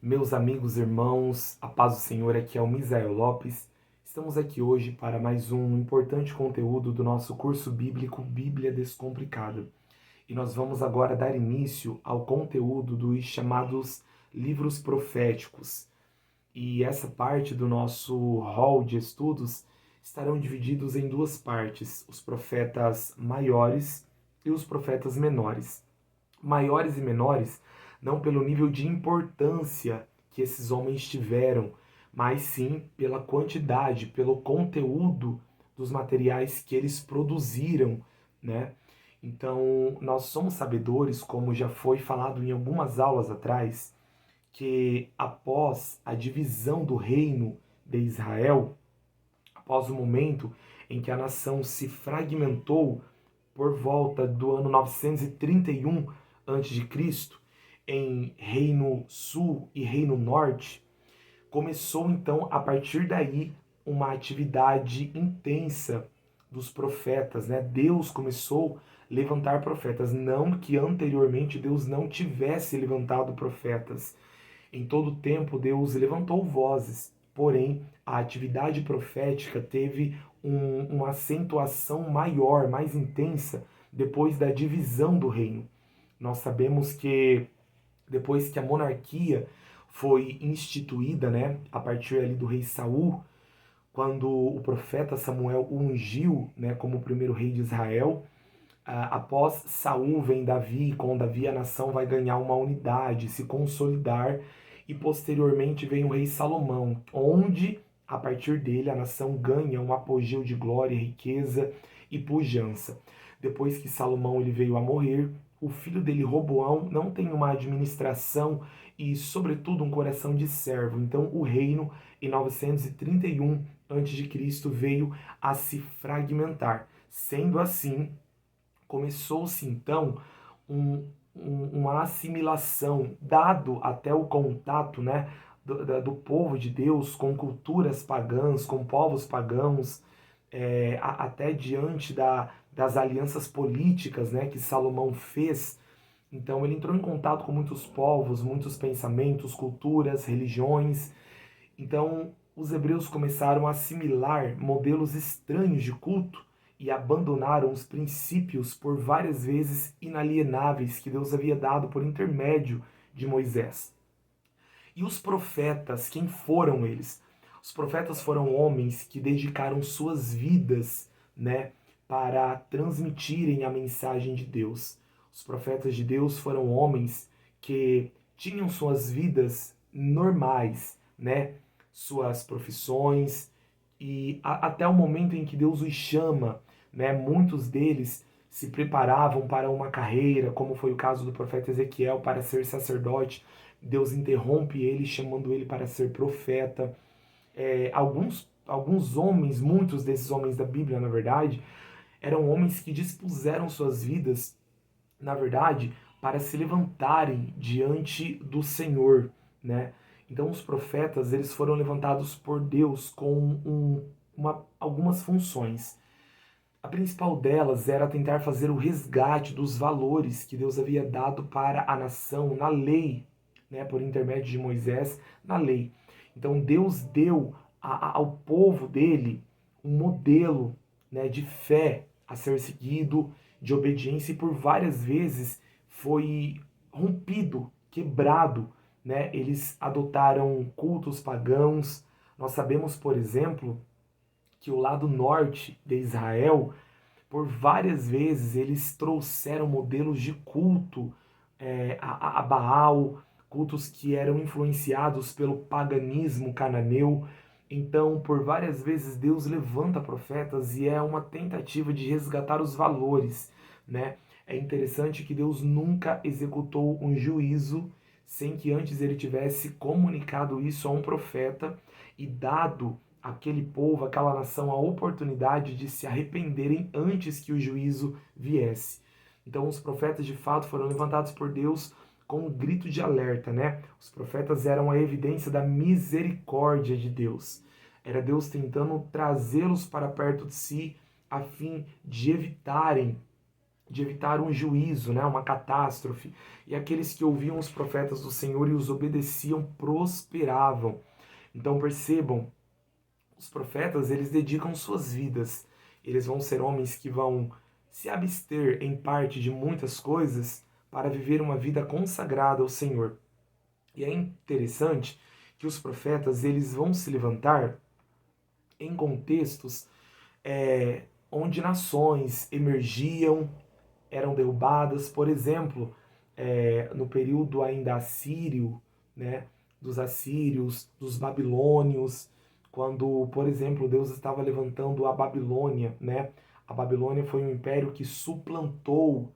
Meus amigos, irmãos, a paz do Senhor, aqui é o Misael Lopes. Estamos aqui hoje para mais um importante conteúdo do nosso curso bíblico Bíblia Descomplicada. E nós vamos agora dar início ao conteúdo dos chamados livros proféticos. E essa parte do nosso hall de estudos estarão divididos em duas partes: os profetas maiores e os profetas menores. Maiores e menores não pelo nível de importância que esses homens tiveram, mas sim pela quantidade, pelo conteúdo dos materiais que eles produziram, né? Então, nós somos sabedores, como já foi falado em algumas aulas atrás, que após a divisão do reino de Israel, após o momento em que a nação se fragmentou por volta do ano 931 a.C., em Reino Sul e Reino Norte, começou então a partir daí uma atividade intensa dos profetas, né? Deus começou a levantar profetas, não que anteriormente Deus não tivesse levantado profetas. Em todo o tempo Deus levantou vozes, porém a atividade profética teve uma acentuação maior, mais intensa, depois da divisão do reino. Nós sabemos que depois que a monarquia foi instituída, né, a partir ali do rei Saul, quando o profeta Samuel o ungiu, né, como o primeiro rei de Israel, após Saul vem Davi, e com Davi a nação vai ganhar uma unidade, se consolidar, e posteriormente vem o rei Salomão, onde a partir dele a nação ganha um apogeu de glória, riqueza e pujança. Depois que Salomão ele veio a morrer, o filho dele Roboão não tem uma administração e sobretudo um coração de servo. Então o reino em 931 a.C. veio a se fragmentar. Sendo assim, começou-se então uma assimilação, dado até o contato, né, do povo de Deus com culturas pagãs, com povos pagãos, até diante das alianças políticas, né, que Salomão fez. Então ele entrou em contato com muitos povos, muitos pensamentos, culturas, religiões. Então os hebreus começaram a assimilar modelos estranhos de culto e abandonaram os princípios por várias vezes inalienáveis que Deus havia dado por intermédio de Moisés. E os profetas, quem foram eles? Os profetas foram homens que dedicaram suas vidas, né, para transmitirem a mensagem de Deus. Os profetas de Deus foram homens que tinham suas vidas normais, né, suas profissões, e até o momento em que Deus os chama, né, muitos deles se preparavam para uma carreira, como foi o caso do profeta Ezequiel, para ser sacerdote. Deus interrompe ele, chamando ele para ser profeta. Alguns homens, muitos desses homens da Bíblia, na verdade, eram homens que dispuseram suas vidas, na verdade, para se levantarem diante do Senhor, né? Então os profetas, eles foram levantados por Deus com algumas funções. A principal delas era tentar fazer o resgate dos valores que Deus havia dado para a nação na lei, né, por intermédio de Moisés, na lei. Então Deus deu ao povo dele um modelo, né, de fé a ser seguido, de obediência, e por várias vezes foi rompido, quebrado, né? Eles adotaram cultos pagãos. Nós sabemos, por exemplo, que o lado norte de Israel, por várias vezes, eles trouxeram modelos de culto a Baal, cultos que eram influenciados pelo paganismo cananeu. Então, por várias vezes, Deus levanta profetas e é uma tentativa de resgatar os valores, né? É interessante que Deus nunca executou um juízo sem que antes ele tivesse comunicado isso a um profeta e dado aquele povo, aquela nação, a oportunidade de se arrependerem antes que o juízo viesse. Então os profetas de fato foram levantados por Deus com um grito de alerta, né? Os profetas eram a evidência da misericórdia de Deus. Era Deus tentando trazê-los para perto de si a fim de evitarem de evitar um juízo, né, uma catástrofe. E aqueles que ouviam os profetas do Senhor e os obedeciam prosperavam. Então percebam, os profetas, eles dedicam suas vidas. Eles vão ser homens que vão se abster em parte de muitas coisas para viver uma vida consagrada ao Senhor. E é interessante que os profetas, eles vão se levantar em contextos onde nações emergiam, eram derrubadas. Por exemplo, no período ainda assírio, né, dos assírios, dos babilônios, quando, por exemplo, Deus estava levantando a Babilônia, né? A Babilônia foi um império que suplantou,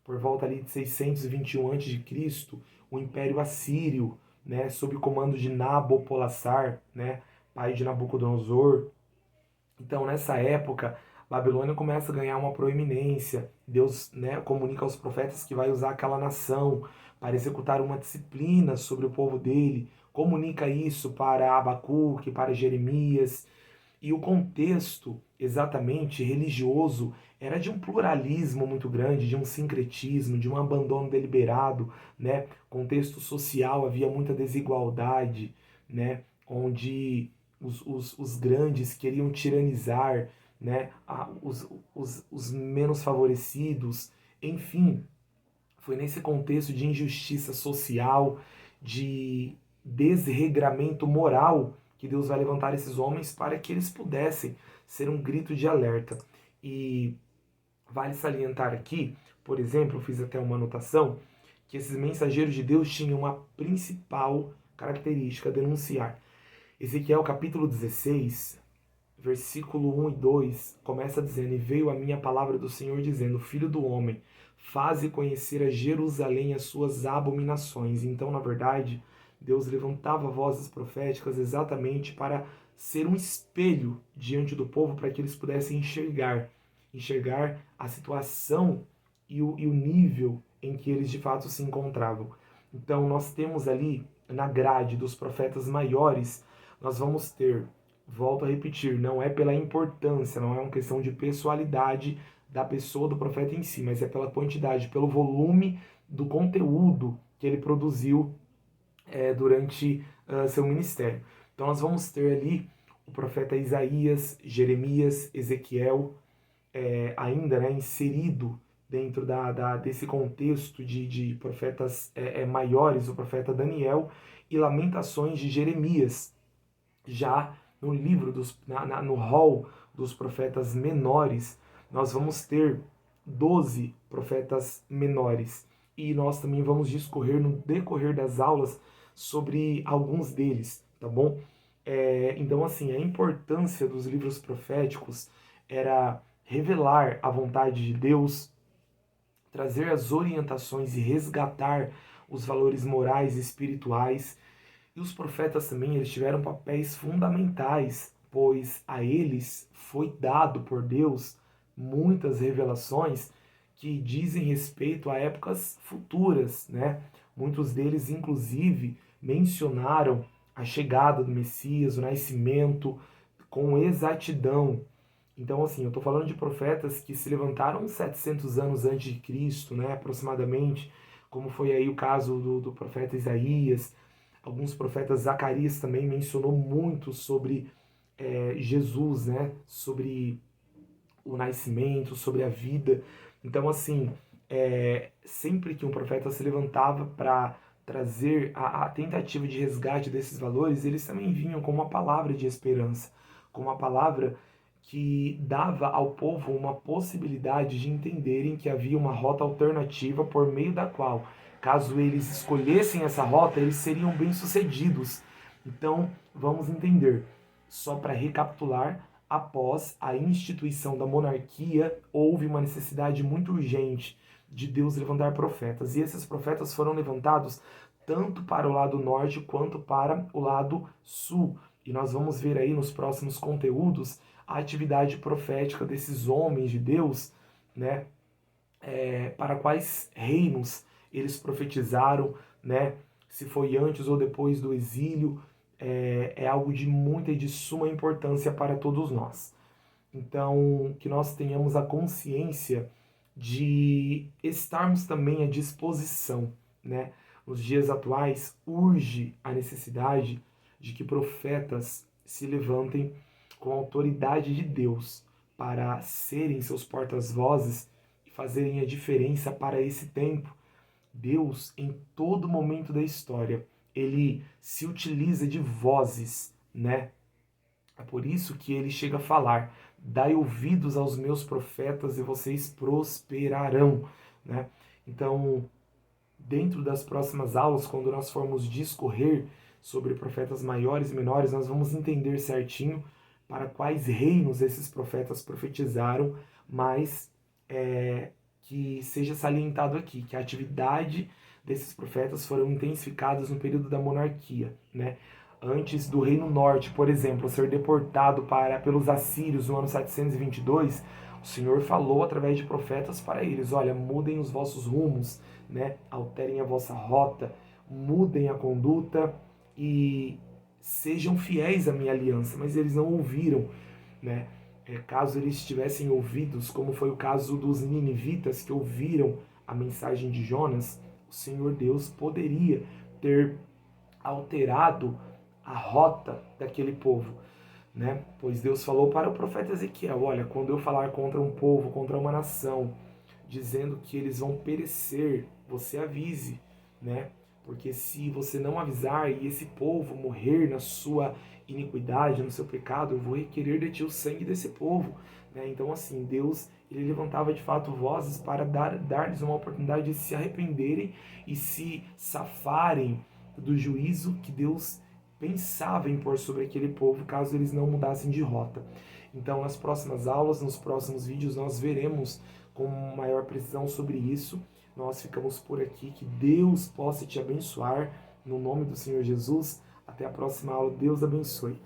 por volta ali de 621 a.C., o Império Assírio, né, sob o comando de Nabopolassar, né, pai de Nabucodonosor. Então, nessa época, Babilônia começa a ganhar uma proeminência. Deus, né, comunica aos profetas que vai usar aquela nação para executar uma disciplina sobre o povo dele. Comunica isso para Abacuque, para Jeremias. E o contexto, exatamente, religioso, era de um pluralismo muito grande, de um sincretismo, de um abandono deliberado, né? Contexto social, havia muita desigualdade, né? Onde os grandes queriam tiranizar, né? Os menos favorecidos. Enfim, foi nesse contexto de injustiça social, de desregramento moral, que Deus vai levantar esses homens para que eles pudessem ser um grito de alerta. E vale salientar aqui, por exemplo, eu fiz até uma anotação, que esses mensageiros de Deus tinham uma principal característica a denunciar. Ezequiel capítulo 16, versículo 1 e 2, começa dizendo: E veio a minha palavra do Senhor dizendo, Filho do homem, faze conhecer a Jerusalém as suas abominações. Então, na verdade, Deus levantava vozes proféticas exatamente para ser um espelho diante do povo, para que eles pudessem enxergar a situação e o nível em que eles de fato se encontravam. Então, nós temos ali, na grade dos profetas maiores, nós vamos ter, volto a repetir, não é pela importância, não é uma questão de pessoalidade da pessoa do profeta em si, mas é pela quantidade, pelo volume do conteúdo que ele produziu durante seu ministério. Então nós vamos ter ali o profeta Isaías, Jeremias, Ezequiel, ainda, né, inserido dentro desse contexto de profetas maiores, o profeta Daniel, e Lamentações de Jeremias, já no livro, no rol dos profetas menores, nós vamos ter 12 profetas menores. E nós também vamos discorrer no decorrer das aulas sobre alguns deles, tá bom? Então, assim, a importância dos livros proféticos era revelar a vontade de Deus, trazer as orientações e resgatar os valores morais e espirituais. E os profetas também, eles tiveram papéis fundamentais, pois a eles foi dado por Deus muitas revelações que dizem respeito a épocas futuras, né? Muitos deles, inclusive, mencionaram a chegada do Messias, o nascimento, com exatidão. Então, assim, eu estou falando de profetas que se levantaram 700 anos antes de Cristo, né, aproximadamente, como foi aí o caso do profeta Isaías. Alguns profetas, Zacarias também mencionou muito sobre Jesus, né, sobre o nascimento, sobre a vida. Então, assim, sempre que um profeta se levantava para trazer a tentativa de resgate desses valores, eles também vinham com uma palavra de esperança, com uma palavra que dava ao povo uma possibilidade de entenderem que havia uma rota alternativa por meio da qual, caso eles escolhessem essa rota, eles seriam bem-sucedidos. Então, vamos entender. Só para recapitular, após a instituição da monarquia, houve uma necessidade muito urgente de Deus levantar profetas. E esses profetas foram levantados tanto para o lado norte quanto para o lado sul. E nós vamos ver aí nos próximos conteúdos a atividade profética desses homens de Deus, né? Para quais reinos eles profetizaram, né? Se foi antes ou depois do exílio, é algo de muita e de suma importância para todos nós. Então, que nós tenhamos a consciência de estarmos também à disposição, né? Nos dias atuais, urge a necessidade de que profetas se levantem com a autoridade de Deus para serem seus portas-vozes e fazerem a diferença para esse tempo. Deus, em todo momento da história, ele se utiliza de vozes, né? É por isso que ele chega a falar: dai ouvidos aos meus profetas e vocês prosperarão, né? Então, dentro das próximas aulas, quando nós formos discorrer sobre profetas maiores e menores, nós vamos entender certinho para quais reinos esses profetas profetizaram, mas que seja salientado aqui que a atividade desses profetas foram intensificadas no período da monarquia, né? Antes do Reino Norte, por exemplo, ser deportado pelos assírios no ano 722, o Senhor falou através de profetas para eles: olha, mudem os vossos rumos, né? Alterem a vossa rota, mudem a conduta e sejam fiéis à minha aliança. Mas eles não ouviram, né? Caso eles tivessem ouvidos, como foi o caso dos ninivitas que ouviram a mensagem de Jonas, o Senhor Deus poderia ter alterado a rota daquele povo, né? Pois Deus falou para o profeta Ezequiel: olha, quando eu falar contra um povo, contra uma nação, dizendo que eles vão perecer, você avise, né? Porque se você não avisar e esse povo morrer na sua iniquidade, no seu pecado, eu vou requerer de ti o sangue desse povo, né? Então, assim, Deus, ele levantava de fato vozes para dar-lhes uma oportunidade de se arrependerem e se safarem do juízo que Deus pensava em pôr sobre aquele povo caso eles não mudassem de rota. Então, nas próximas aulas, nos próximos vídeos, nós veremos com maior precisão sobre isso. Nós ficamos por aqui. Que Deus possa te abençoar. No nome do Senhor Jesus. Até a próxima aula. Deus abençoe.